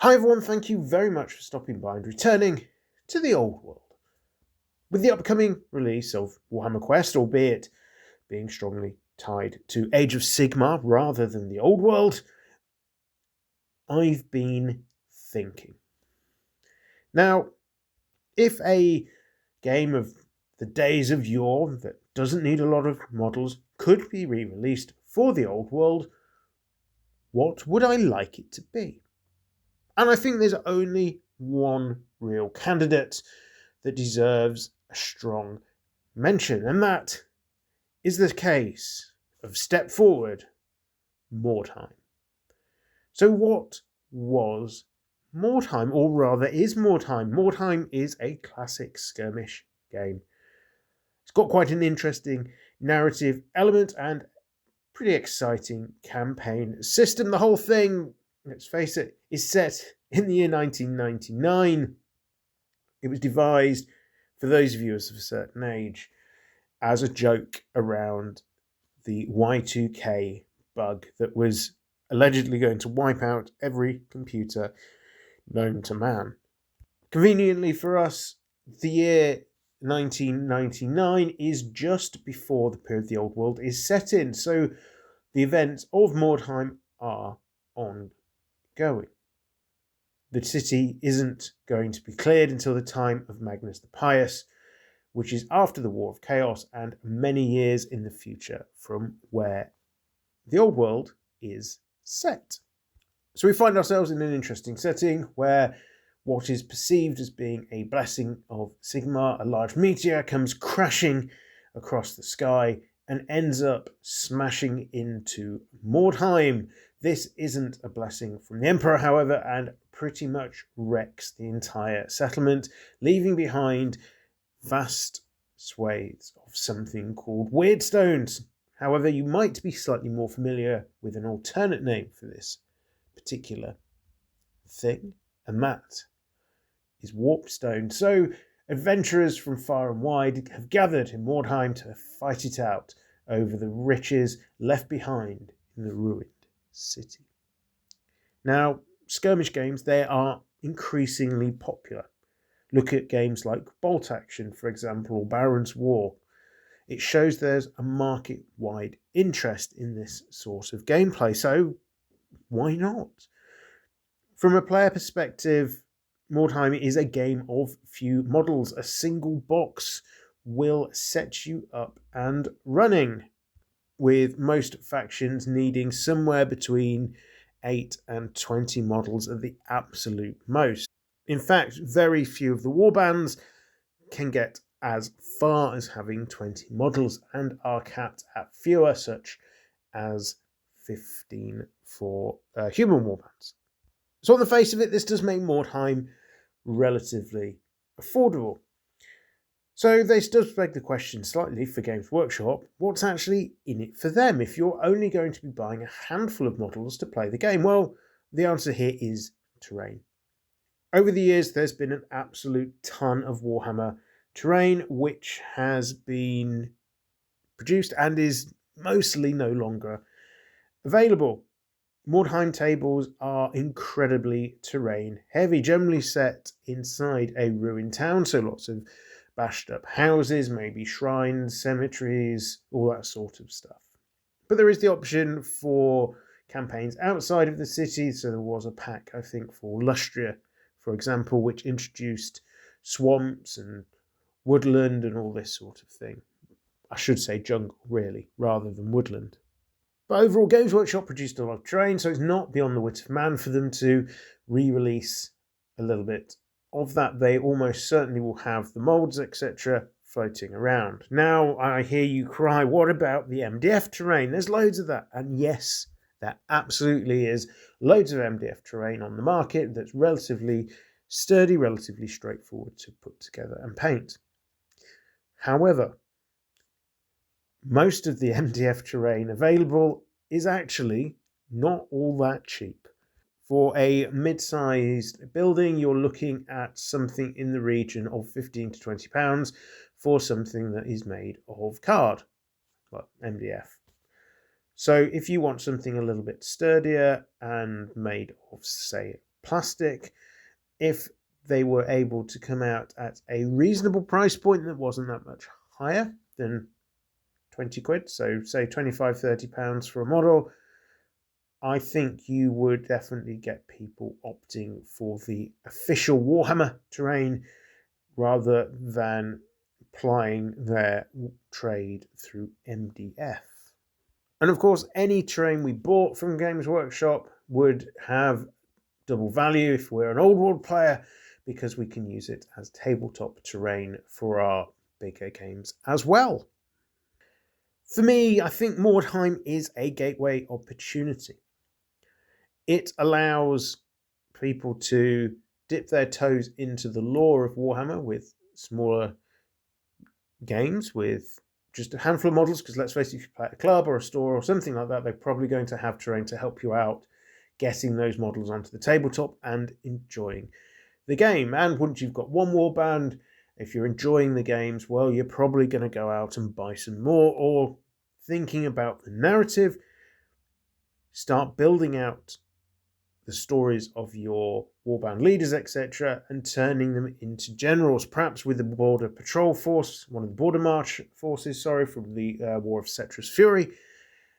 Hi everyone, thank you very much for stopping by and returning to the old world. With the upcoming release of Warhammer Quest, albeit being strongly tied to Age of Sigmar rather than the old world, I've been thinking. Now, if a game of the days of yore that doesn't need a lot of models could be re-released for the old world, what would I like it to be? And I think there's only one real candidate that deserves a strong mention, and that is the case of Step Forward, Mordheim. So what was Mordheim, or rather is Mordheim? Mordheim is a classic skirmish game. It's got quite an interesting narrative element and pretty exciting campaign system. The whole thing, let's face it, is set in the year 1999. It was devised, for those of you of a certain age, as a joke around the Y2K bug that was allegedly going to wipe out every computer known to man. Conveniently for us, the year 1999 is just before the period of the old world is set in, so the events of Mordheim are ongoing. The city isn't going to be cleared until the time of Magnus the Pious, which is after the War of Chaos and many years in the future from where the old world is set. So we find ourselves in an interesting setting where what is perceived as being a blessing of Sigmar, a large meteor, comes crashing across the sky and ends up smashing into Mordheim. This isn't a blessing from the Emperor, however, and pretty much wrecks the entire settlement, leaving behind vast swathes of something called Weirdstones. However, you might be slightly more familiar with an alternate name for this particular thing, and that is Warpstone. So adventurers from far and wide have gathered in Mordheim to fight it out over the riches left behind in the ruined city. Now, skirmish games, they are increasingly popular. Look at games like Bolt Action, for example, or Baron's War. It shows there's a market-wide interest in this sort of gameplay, so why not? From a player perspective, Mordheim is a game of few models. A single box will set you up and running, with most factions needing somewhere between 8 and 20 models at the absolute most. In fact, very few of the warbands can get as far as having 20 models and are capped at fewer, such as 15 for human warbands. So on the face of it, this does make Mordheim relatively affordable. So this does beg the question slightly for Games Workshop, what's actually in it for them if you're only going to be buying a handful of models to play the game? Well, the answer here is terrain. Over the years, there's been an absolute ton of Warhammer terrain, which has been produced and is mostly no longer available. Mordheim tables are incredibly terrain heavy, generally set inside a ruined town, so lots of bashed up houses, maybe shrines, cemeteries, all that sort of stuff. But there is the option for campaigns outside of the city, so there was a pack, I think, for Lustria, for example, which introduced swamps and woodland and all this sort of thing. I should say jungle, really, rather than woodland. But overall, Games Workshop produced a lot of terrain, so it's not beyond the wit of man for them to re-release a little bit of that. They almost certainly will have the molds, etc., floating around. Now, I hear you cry, what about the MDF terrain? There's loads of that. And yes, there absolutely is loads of MDF terrain on the market that's relatively sturdy, relatively straightforward to put together and paint. However, most of the MDF terrain available is actually not all that cheap. For a mid-sized building, you're looking at something in the region of £15 to £20 for something that is made of card, well, MDF. So if you want something a little bit sturdier and made of, say, plastic. If they were able to come out at a reasonable price point that wasn't that much higher than 20 quid, so say 25, £30 for a model, I think you would definitely get people opting for the official Warhammer terrain rather than plying their trade through MDF. And of course, any terrain we bought from Games Workshop would have double value if we're an old world player, because we can use it as tabletop terrain for our bigger games as well. For me, I think Mordheim is a gateway opportunity. It allows people to dip their toes into the lore of Warhammer with smaller games, with just a handful of models, because let's face it, if you play at a club or a store or something like that, they're probably going to have terrain to help you out getting those models onto the tabletop and enjoying the game. And once you've got one warband, if you're enjoying the games, well, you're probably going to go out and buy some more, or thinking about the narrative, start building out the stories of your warband leaders, etc., and turning them into generals, perhaps with the border patrol force, one of the border march forces, from the War of Cetra's Fury,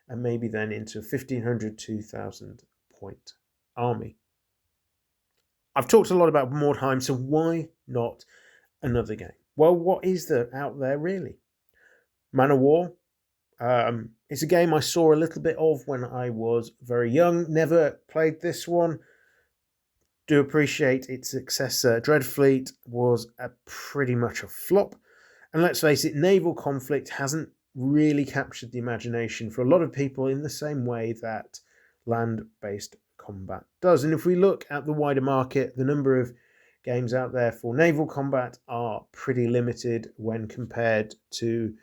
and maybe then into a 1,500, 2,000 point army. I've talked a lot about Mordheim, so why not another game? Well, what is there out there really? Man of War. It's a game I saw a little bit of when I was very young. Never played this one. Do appreciate its successor, Dreadfleet, was pretty much a flop. And let's face it, naval conflict hasn't really captured the imagination for a lot of people in the same way that land-based combat does. And if we look at the wider market, the number of games out there for naval combat are pretty limited when compared to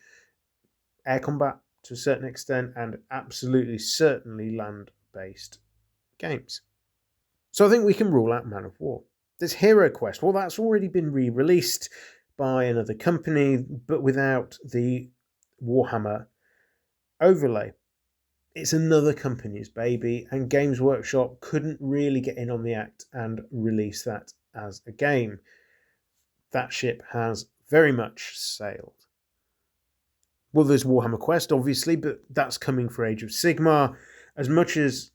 air combat to a certain extent, and absolutely certainly land-based games. So I think we can rule out Man of War. There's Hero Quest. Well, that's already been re-released by another company, but without the Warhammer overlay. It's another company's baby, and Games Workshop couldn't really get in on the act and release that as a game. That ship has very much sailed. Well, there's Warhammer Quest, obviously, but that's coming for Age of Sigmar. As much as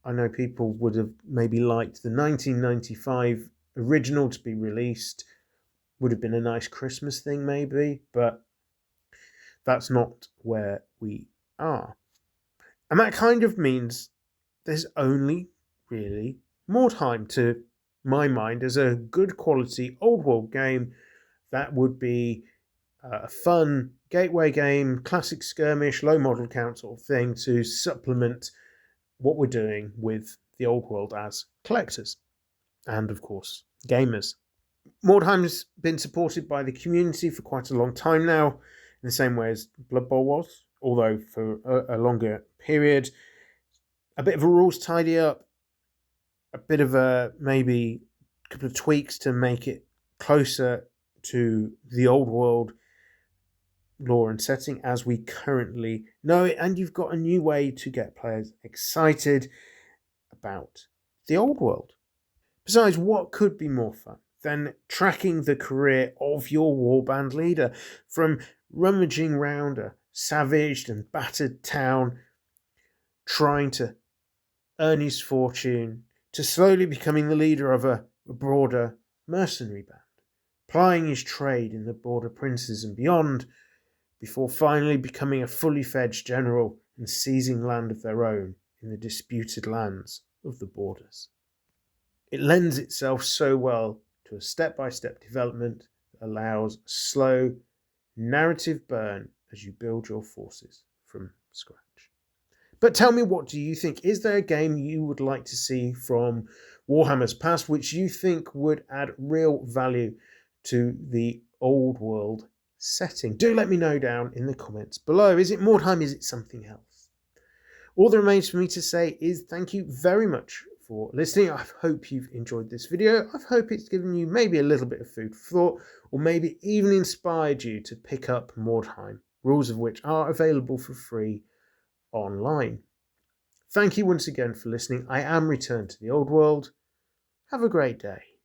I know people would have maybe liked the 1995 original to be released, would have been a nice Christmas thing maybe, but that's not where we are. And that kind of means there's only really Mordheim, to my mind, as a good quality old world game that would be a fun gateway game, classic skirmish, low model count sort of thing to supplement what we're doing with the old world as collectors and, of course, gamers. Mordheim's been supported by the community for quite a long time now, in the same way as Blood Bowl was, although for a longer period. A bit of a rules tidy up, a bit of a maybe a couple of tweaks to make it closer to the old world lore and setting as we currently know it, and you've got a new way to get players excited about the old world. Besides, what could be more fun than tracking the career of your warband leader from rummaging round a savaged and battered town, trying to earn his fortune, to slowly becoming the leader of a broader mercenary band, plying his trade in the border princes and beyond, before finally becoming a fully fledged general and seizing land of their own in the disputed lands of the borders. It lends itself so well to a step-by-step development that allows slow narrative burn as you build your forces from scratch. But tell me, what do you think? Is there a game you would like to see from Warhammer's past which you think would add real value to the old world setting? Do let me know down in the comments below. Is it Mordheim? Is it something else? All that remains for me to say is thank you very much for listening. I hope you've enjoyed this video. I hope it's given you maybe a little bit of food for thought, or maybe even inspired you to pick up Mordheim, rules of which are available for free online. Thank you once again for listening. I am returned to the old world. Have a great day.